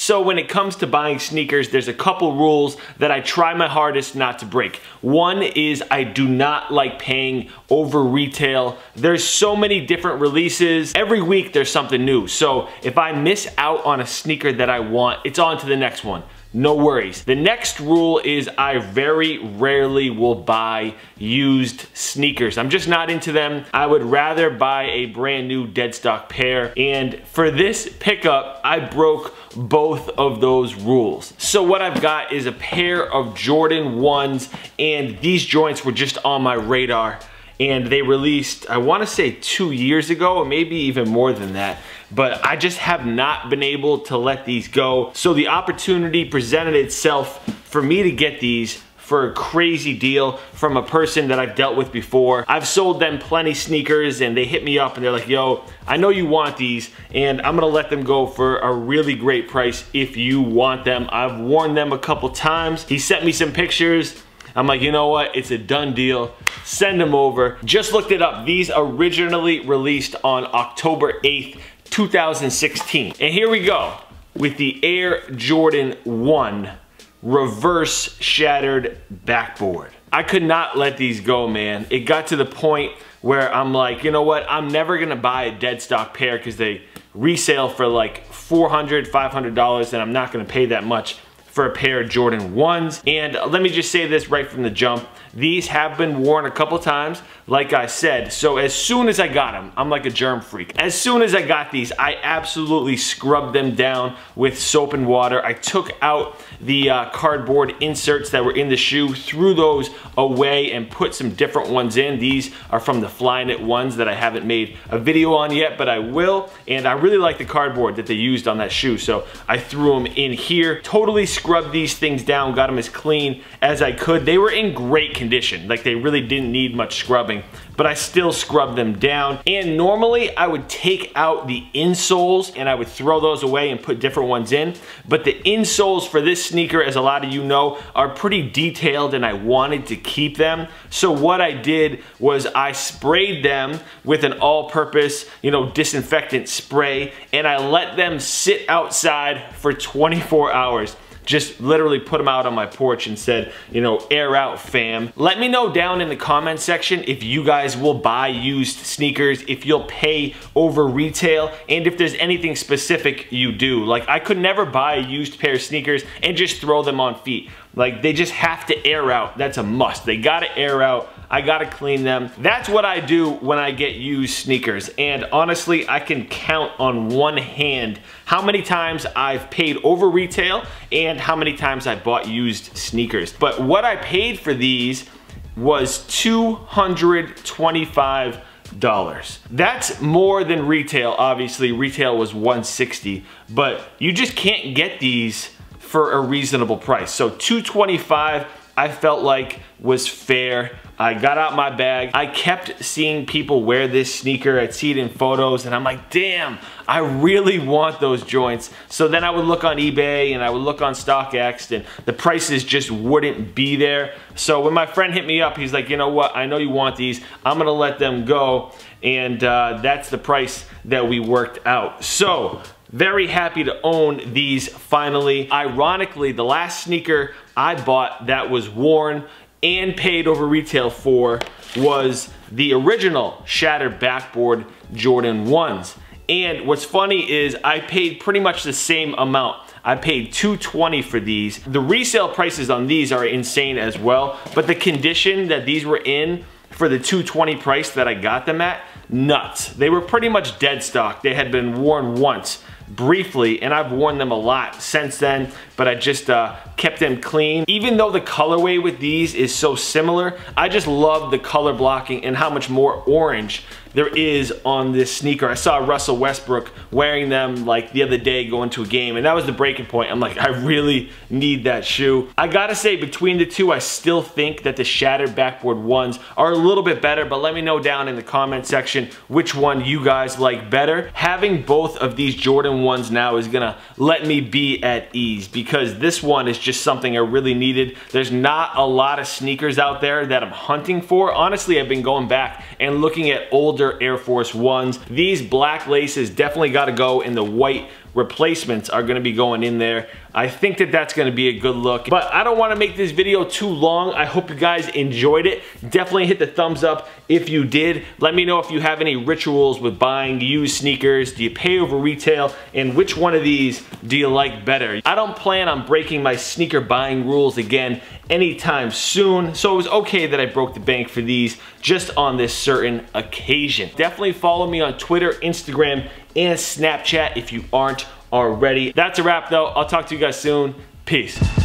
So when it comes to buying sneakers, there's a couple rules that I try my hardest not to break. One is I do not like paying over retail. There's so many different releases. Every week there's something new. So if I miss out on a sneaker that I want, it's on to the next one. No worries. The next rule is I very rarely will buy used sneakers. I'm just not into them. I would rather buy a brand new dead stock pair. And for this pickup, I broke both of those rules. So what I've got is a pair of Jordan 1s, and these joints were just on my radar. And they released, I want to say 2 years ago, or maybe even more than that. But I just have not been able to let these go. So the opportunity presented itself for me to get these for a crazy deal from a person that I've dealt with before. I've sold them plenty sneakers, and they hit me up and they're like, yo, I know you want these, and I'm gonna let them go for a really great price if you want them. I've worn them a couple times. He sent me some pictures. I'm like, you know what? It's a done deal. Send them over. Just looked it up. These originally released on October 8th, 2016. And here we go with the Air Jordan 1 reverse shattered backboard. I could not let these go, man. It got to the point where I'm like, you know what? I'm never gonna buy a dead stock pair because they resale for like $400, $500, and I'm not gonna pay that much for a pair of Jordan 1s. And let me just say this right from the jump. These have been worn a couple times, like I said. So as soon as I got them, I'm like a germ freak. As soon as I got these, I absolutely scrubbed them down with soap and water. I took out the cardboard inserts that were in the shoe, threw those away, and put some different ones in. These are from the Flyknit ones that I haven't made a video on yet, but I will. And I really like the cardboard that they used on that shoe, so I threw them in here. Totally scrubbed these things down, got them as clean as I could. They were in great condition, like they really didn't need much scrubbing, but I still scrubbed them down. And normally I would take out the insoles and I would throw those away and put different ones in, but the insoles for this sneaker, as a lot of you know, are pretty detailed and I wanted to keep them. So what I did was I sprayed them with an all-purpose, disinfectant spray, and I let them sit outside for 24 hours. Just literally put them out on my porch and said, air out, fam. Let me know down in the comment section if you guys will buy used sneakers, if you'll pay over retail, and if there's anything specific you do. Like, I could never buy a used pair of sneakers and just throw them on feet. Like, they just have to air out. That's a must. They gotta air out. I gotta clean them. That's what I do when I get used sneakers. And honestly, I can count on one hand how many times I've paid over retail and how many times I bought used sneakers. But what I paid for these was $225. That's more than retail. Obviously, retail was $160, but you just can't get these for a reasonable price. So $225 I felt like was fair. I got out my bag. I kept seeing people wear this sneaker. I'd see it in photos and I'm like, damn, I really want those joints. So then I would look on eBay and I would look on StockX, and the prices just wouldn't be there. So when my friend hit me up, he's like, you know what? I know you want these. I'm gonna let them go. And that's the price that we worked out. So very happy to own these finally. Ironically, the last sneaker I bought that was worn and paid over retail for was the original shattered backboard Jordan 1s. And what's funny is I paid pretty much the same amount. I paid $220 for these. The resale prices on these are insane as well, but the condition that these were in for the $220 price that I got them at, nuts. They were pretty much dead stock. They had been worn once, briefly, and I've worn them a lot since then, but I just kept them clean. Even though the colorway with these is so similar, I just love the color blocking and how much more orange there is on this sneaker. I saw Russell Westbrook wearing them like the other day going to a game, and that was the breaking point. I'm like, I really need that shoe. I gotta say, between the two, I still think that the shattered backboard 1s are a little bit better, but let me know down in the comment section which one you guys like better. Having both of these Jordan 1s now is gonna let me be at ease, because this one is just something I really needed. There's not a lot of sneakers out there that I'm hunting for. Honestly, I've been going back and looking at older Air Force 1s. These black laces definitely gotta go in the white replacements are gonna be going in there. I think that that's gonna be a good look, but I don't wanna make this video too long. I hope you guys enjoyed it. Definitely hit the thumbs up if you did. Let me know if you have any rituals with buying used sneakers. Do you pay over retail? And which one of these do you like better? I don't plan on breaking my sneaker buying rules again anytime soon, so it was okay that I broke the bank for these just on this certain occasion. Definitely follow me on Twitter, Instagram, and Snapchat if you aren't already. That's a wrap though. I'll talk to you guys soon. Peace.